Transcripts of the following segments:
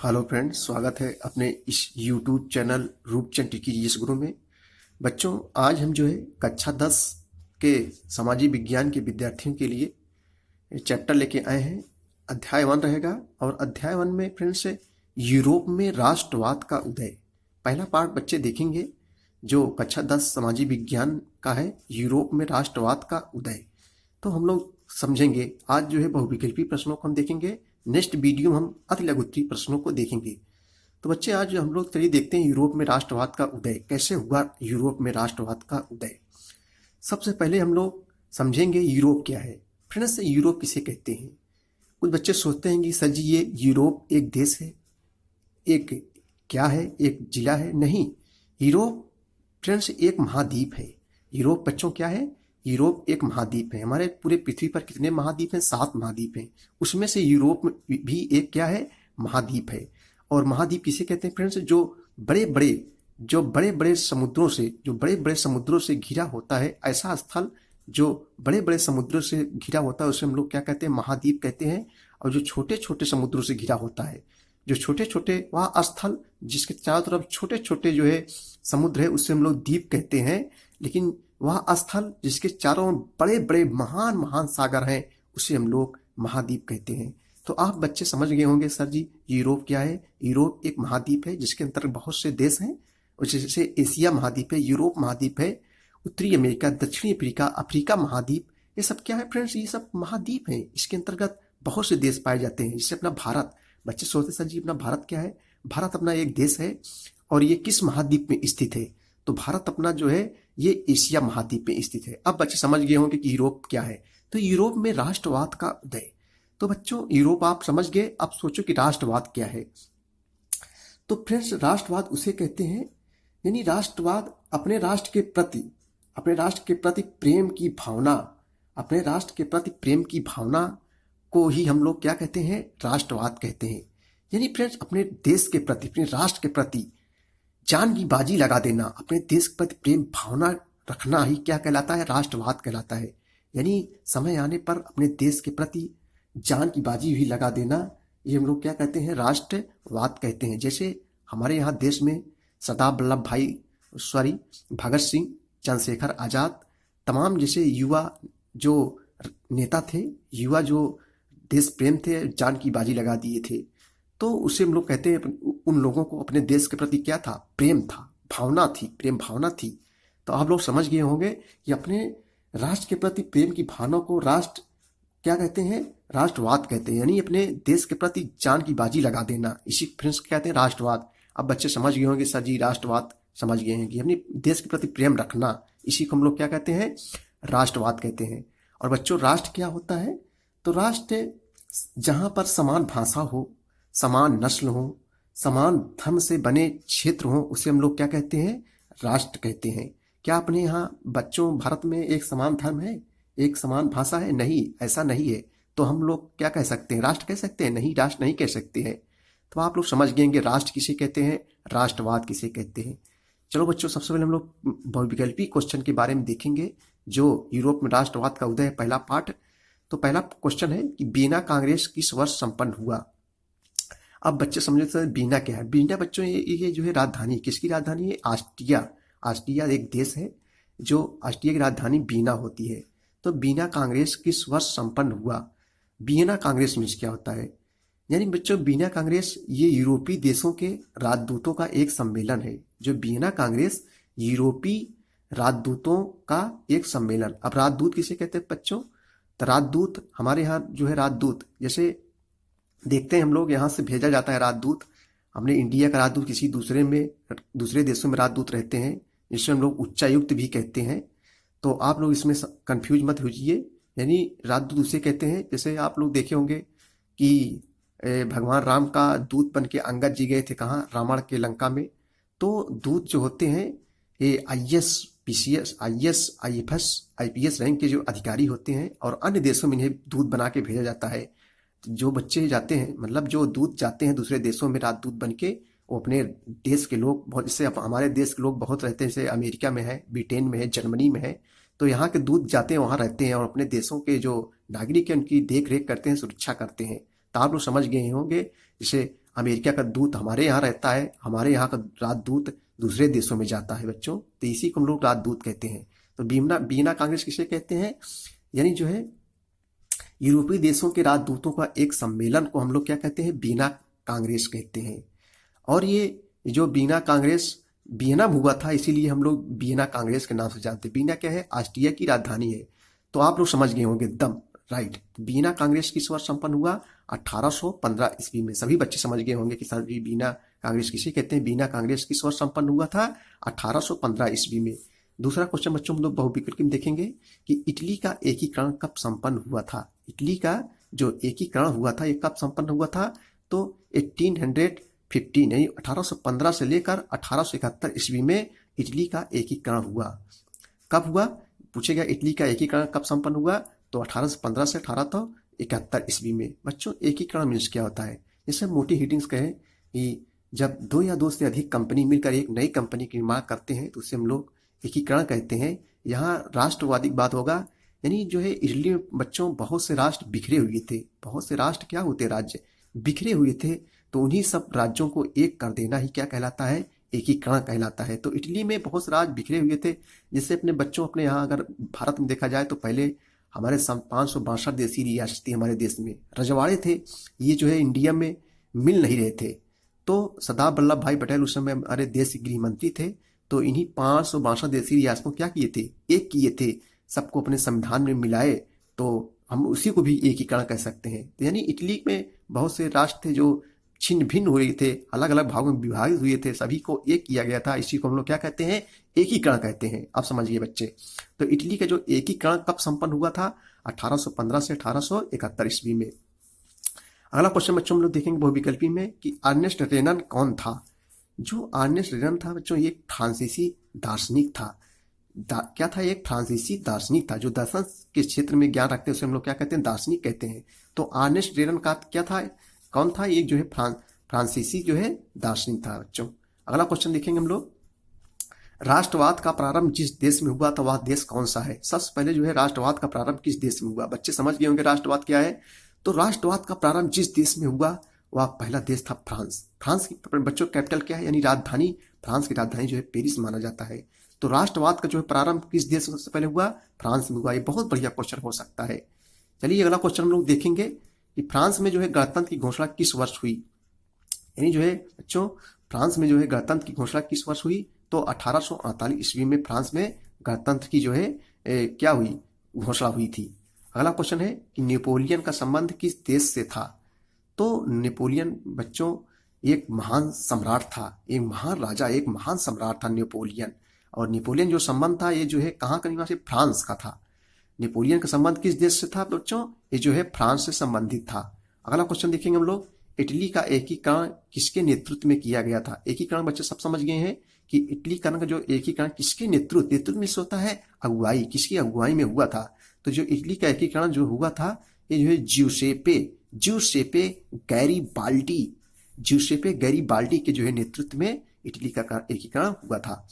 Hello friends, स्वागत है अपने इस यूट्यूब चैनल रूपचंद टिकी जीएस गुरु में। बच्चों, आज हम जो है कक्षा 10 के सामाजिक विज्ञान के विद्यार्थियों के लिए चैप्टर लेके आए हैं। अध्याय 1 रहेगा और अध्याय 1 में फ्रेंड्स यूरोप में राष्ट्रवाद का उदय पहला पार्ट बच्चे देखेंगे, जो कक्षा 10 सामाजिक विज्ञान का है, यूरोप में राष्ट्रवाद का उदय। तो हम लोग समझेंगे। आज जो है बहुविकल्पी प्रश्नों को हम देखेंगे, नेक्स्ट वीडियो में हम अति लघुत्तरीय प्रश्नों को देखेंगे। तो बच्चे, आज हम लोग चलिए देखते हैं यूरोप में राष्ट्रवाद का उदय कैसे हुआ। यूरोप में राष्ट्रवाद का उदय सबसे पहले हम लोग समझेंगे यूरोप क्या है। फ्रेंड्स, यूरोप किसे कहते हैं? कुछ बच्चे सोचते हैं कि सर जी ये यूरोप एक देश है, एक क्या है, एक जिला है। नहीं, यूरोप फ्रेंड्स एक महाद्वीप है। यूरोप बच्चों क्या है? यूरोप एक महाद्वीप है। हमारे पूरे पृथ्वी पर कितने महाद्वीप हैं? 7 महाद्वीप हैं। उसमें से यूरोप भी एक क्या है? महाद्वीप है। और महाद्वीप किसे कहते हैं फ्रेंड्स? जो बड़े बड़े समुद्रों से घिरा होता है, ऐसा स्थल जो बड़े बड़े समुद्रों से घिरा होता है उसे हम लोग क्या कहते हैं? महाद्वीप कहते हैं। और जो छोटे छोटे समुद्रों से घिरा होता है, जो छोटे छोटे वह स्थल जिसके चारों तरफ छोटे छोटे जो है समुद्र है, उससे हम लोग द्वीप कहते हैं। लेकिन वह स्थल जिसके चारों बड़े बड़े महान महान सागर हैं, उसे हम लोग महाद्वीप कहते हैं। तो आप बच्चे समझ गए होंगे सर जी यूरोप क्या है। यूरोप एक महाद्वीप है जिसके अंतर्गत बहुत से देश हैं। जैसे एशिया महाद्वीप है, यूरोप महाद्वीप है, उत्तरी अमेरिका, दक्षिणी अफ्रीका, अफ्रीका महाद्वीप, ये सब क्या है फ्रेंड्स? ये सब महाद्वीप हैं। इसके अंतर्गत बहुत से देश पाए जाते हैं। जैसे अपना भारत, बच्चे सोचते सर जी अपना भारत क्या है? भारत अपना एक देश है और ये किस महाद्वीप में स्थित है? तो भारत अपना जो है ये एशिया महाद्वीप में स्थित है। अब बच्चे समझ गए होंगे कि यूरोप क्या है। तो यूरोप में राष्ट्रवाद का उदय। तो बच्चों, यूरोप आप समझ गए। अब सोचो कि राष्ट्रवाद क्या है। तो फ्रेंड्स, राष्ट्रवाद उसे कहते हैं, यानी राष्ट्रवाद अपने राष्ट्र के प्रति प्रेम की भावना, अपने राष्ट्र के प्रति प्रेम की भावना को ही हम लोग क्या कहते हैं? राष्ट्रवाद कहते हैं। यानी फ्रेंड्स, अपने देश के प्रति, अपने राष्ट्र के प्रति जान की बाजी लगा देना, अपने देश के प्रति प्रेम भावना रखना ही क्या कहलाता है? राष्ट्रवाद कहलाता है। यानी समय आने पर अपने देश के प्रति जान की बाजी भी लगा देना, ये हम लोग क्या कहते हैं? राष्ट्रवाद कहते हैं। जैसे हमारे यहाँ देश में भगत सिंह, चंद्रशेखर आजाद, तमाम जैसे युवा जो नेता थे, युवा जो देश प्रेम थे, जान की बाजी लगा दिए थे। तो उसे हम लोग कहते हैं, उन लोगों को अपने देश के प्रति क्या था? प्रेम था, भावना थी, प्रेम भावना थी। तो आप लोग समझ गए होंगे कि अपने राष्ट्र के प्रति प्रेम की भावना को राष्ट्र क्या कहते हैं? राष्ट्रवाद कहते हैं। यानी अपने देश के प्रति जान की बाजी लगा देना, इसी फ्रेंड्स कहते हैं राष्ट्रवाद। अब बच्चे समझ गए होंगे सर जी राष्ट्रवाद समझ गए हैं कि अपने देश के प्रति प्रेम रखना, इसी को हम लोग क्या कहते हैं? राष्ट्रवाद कहते हैं। और बच्चों, राष्ट्र क्या होता है? तो राष्ट्र जहां पर समान भाषा हो, समान नस्ल हो, समान धर्म से बने क्षेत्र हो, उसे हम लोग क्या कहते हैं? राष्ट्र कहते हैं। क्या अपने यहाँ बच्चों भारत में एक समान धर्म है, एक समान भाषा है? नहीं, ऐसा नहीं है। तो हम लोग क्या कह सकते हैं? राष्ट्र कह सकते हैं? नहीं, राष्ट्र नहीं कह सकते हैं। तो आप लोग समझ गएंगे राष्ट्र किसे कहते हैं, राष्ट्रवाद किसे कहते हैं। चलो बच्चों, सबसे पहले हम लोग बहुविकल्पी क्वेश्चन के बारे में देखेंगे, जो यूरोप में राष्ट्रवाद का उदय है, पहला पार्ट। तो पहला क्वेश्चन है कि वीना कांग्रेस किस वर्ष संपन्न हुआ? अब बच्चे समझते हैं वीना क्या है। वीना बच्चों ये जो है राजधानी, किसकी राजधानी है? ऑस्ट्रिया। ऑस्ट्रिया एक देश है, जो ऑस्ट्रिया की राजधानी वीना होती है। तो वीना कांग्रेस किस वर्ष संपन्न हुआ? वीना कांग्रेस में क्या होता है? यानी बच्चों, वीना कांग्रेस ये यूरोपीय देशों के राजदूतों का एक सम्मेलन है। जो वीना कांग्रेस यूरोपीय राजदूतों का एक सम्मेलन। अब राजदूत किसे कहते हैं बच्चों? तो राजदूत हमारे यहाँ जो है राजदूत, जैसे देखते हैं हम लोग यहाँ से भेजा जाता है राजदूत। हमने इंडिया का राजदूत किसी दूसरे देशों में राजदूत रहते हैं, जिससे हम लोग उच्चायुक्त भी कहते हैं। तो आप लोग इसमें कंफ्यूज मत होइए। यानी राजदूत उसे कहते हैं, जैसे आप लोग देखे होंगे कि भगवान राम का दूत बन के अंगद जी गए थे कहाँ? रावण के लंका में। तो दूत जो होते हैं ये IAS, PCS, IAS, IFS, IPS rank के जो अधिकारी होते हैं, और अन्य देशों में इन्हें दूत बना के भेजा जाता है। जो बच्चे जाते हैं, मतलब जो दूत जाते हैं दूसरे देशों में राजदूत बन के, वो अपने देश के लोग बहुत, जैसे हमारे देश के लोग बहुत रहते हैं, जैसे अमेरिका में है, ब्रिटेन में है, जर्मनी में है। तो यहाँ के दूत जाते हैं, वहाँ रहते हैं और अपने देशों के जो नागरिक हैं उनकी देख रेख करते हैं, सुरक्षा करते हैं। तो आप लोग समझ गए होंगे, जैसे अमेरिका का दूत हमारे यहाँ रहता है, हमारे यहाँ का राजदूत दूसरे देशों में जाता है बच्चों, तो इसी को हम लोग राजदूत कहते हैं। तो बीना कांग्रेस किसे कहते हैं, यानी जो है यूरोपीय देशों के राजदूतों का एक सम्मेलन को हम लोग क्या कहते हैं, बीना कांग्रेस कहते हैं। और ये जो बीना कांग्रेस वियना में हुआ था, इसीलिए हम लोग वियना कांग्रेस के नाम से जानते हैं। वियना क्या है, ऑस्ट्रिया की राजधानी है। तो आप लोग समझ गए होंगे दम राइट। वियना कांग्रेस किस वर्ष संपन्न हुआ, 1815 ईस्वी में। सभी बच्चे समझ गए होंगे कि सर जी वियना कांग्रेस किसे कहते हैं। वियना कांग्रेस किस वर्ष संपन्न हुआ था, 1815 ईस्वी में। दूसरा क्वेश्चन बच्चों हम लोग बहुविकल्प में देखेंगे कि इटली का एकीकरण कब संपन्न हुआ था। इटली का जो एकीकरण हुआ था ये कब संपन्न हुआ था, तो 1815 यानी 1815 से लेकर 1871 ईस्वी में इटली का एकीकरण हुआ। कब हुआ पूछेगा, इटली का एकीकरण कब संपन्न हुआ, तो 1815 से 1871 ईस्वी में। बच्चों एकीकरण मीन्स क्या होता है, जैसे मोटी हीटिंग्स कहें कि जब दो या दो से अधिक कंपनी मिलकर एक नई कंपनी का निर्माण करते हैं तो उसे हम लोग एकीकरण कहते हैं। यहाँ राष्ट्रवादी बात होगा, यानी जो है इटली में बच्चों बहुत से राष्ट्र बिखरे हुए थे। बहुत से राष्ट्र क्या होते, राज्य बिखरे हुए थे, तो उन्हीं सब राज्यों को एक कर देना ही क्या कहलाता है, एकीकरण कहलाता है। तो इटली में बहुत से राज्य बिखरे हुए थे। जैसे अपने बच्चों अपने यहाँ अगर भारत में देखा जाए तो पहले हमारे 562 देशी रियासत थी हमारे देश में, रजवाड़े थे। ये जो है इंडिया में मिल नहीं रहे थे। तो सरदार वल्लभ भाई पटेल उस समय हमारे देश के गृह मंत्री थे। तो इन्हीं 562 देशी रियासतों क्या किए थे, एक किए थे, सबको अपने संविधान में मिलाए, तो हम उसी को भी एकीकरण कह सकते हैं। तो यानी इटली में बहुत से राष्ट्र थे जो छिन्न भिन्न हो रहे थे, अलग अलग भागों में विभाजित हुए थे, सभी को एक किया गया था। इसी को हम लोग क्या कहते हैं, एकीकरण कहते हैं। अब समझिए बच्चे, तो इटली का जो एकीकरण कब संपन्न हुआ था, 1815 से 1871 ईस्वी में। अगला क्वेश्चन बच्चों हम लोग देखेंगे बहुविकल्पी में कि अर्नेस्ट रेनन कौन था। जो अर्नेस्ट रेनन था बच्चों, ये एक फ्रांसीसी दार्शनिक था। क्या था, एक फ्रांसीसी दार्शनिक था। जो दर्शन के क्षेत्र में ज्ञान रखते हैं उसे हम लोग क्या कहते हैं, दार्शनिक कहते हैं। तो अर्नेस्ट रेनन का क्या था, कौन था, एक जो है फ्रांसीसी जो है दार्शनिक था बच्चों। अगला क्वेश्चन देखेंगे हम लोग, राष्ट्रवाद का प्रारंभ जिस देश में हुआ था वह देश कौन सा है। सबसे पहले जो है राष्ट्रवाद का प्रारंभ किस देश में हुआ, बच्चे समझ गए होंगे राष्ट्रवाद क्या है। तो राष्ट्रवाद का प्रारंभ जिस देश में हुआ वह पहला देश था फ्रांस। फ्रांस की बच्चों कैपिटल क्या है, यानी राजधानी, फ्रांस की राजधानी जो है पेरिस माना जाता है। तो राष्ट्रवाद का जो है प्रारंभ किस देश में सबसे पहले हुआ, फ्रांस में हुआ। ये बहुत बढ़िया क्वेश्चन हो सकता है। चलिए अगला क्वेश्चन हम लोग देखेंगे कि फ्रांस में जो है गणतंत्र की घोषणा किस वर्ष हुई। यानी जो है बच्चों फ्रांस में जो है गणतंत्र की घोषणा किस वर्ष हुई, तो 1848 ईस्वी में फ्रांस में गणतंत्र की जो है क्या हुई, घोषणा हुई थी। अगला क्वेश्चन है कि नेपोलियन का संबंध किस देश से था। तो नेपोलियन बच्चों एक महान सम्राट था, एक महान राजा, एक महान सम्राट था नेपोलियन। और नेपोलियन जो संबंध था ये जो है कहाँ का निवासी, फ्रांस का था। नेपोलियन का संबंध किस देश से था बच्चों, ये जो है फ्रांस से संबंधित था। अगला क्वेश्चन देखेंगे हम लोग, इटली का एकीकरण किसके नेतृत्व में किया गया था। एकीकरण बच्चे सब समझ गए हैं कि इटलीकरण का जो एकीकरण किसके नेतृत्व में होता है, अगुवाई, किसकी अगुवाई में हुआ था। तो जो इटली का एकीकरण जो हुआ था ये जो है ज्यूसेपे गैरिबाल्डी के जो है नेतृत्व में इटली का एकीकरण हुआ था।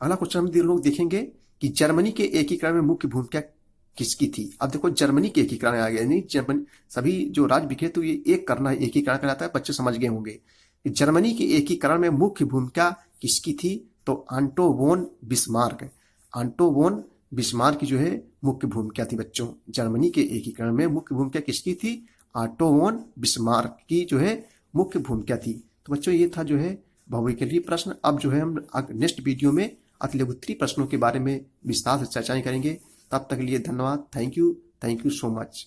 अगला क्वेश्चन हम लोग देखेंगे कि जर्मनी के एकीकरण में मुख्य भूमिका किसकी थी। अब देखो जर्मनी के एकीकरण आ गया, नहीं जर्मनी सभी जो राज्य बिखरे तो ये एक करना है, एकीकरण कहलाता है। बच्चे समझ गए होंगे कि जर्मनी के एकीकरण में मुख्य भूमिका किसकी थी, तो आंटो वोन बिस्मार्क की जो है मुख्य भूमिका थी बच्चों। जर्मनी के एकीकरण में मुख्य भूमिका किसकी थी, ऑटो वोन बिस्मार्क की जो है मुख्य भूमिका थी। तो बच्चों ये था जो है बहुविकल्पीय प्रश्न। अब जो है हम नेक्स्ट वीडियो में अतिलघुत्तरीय प्रश्नों के बारे में विस्तार से चर्चाएं करेंगे। तब तक के लिए धन्यवाद। Thank you so much.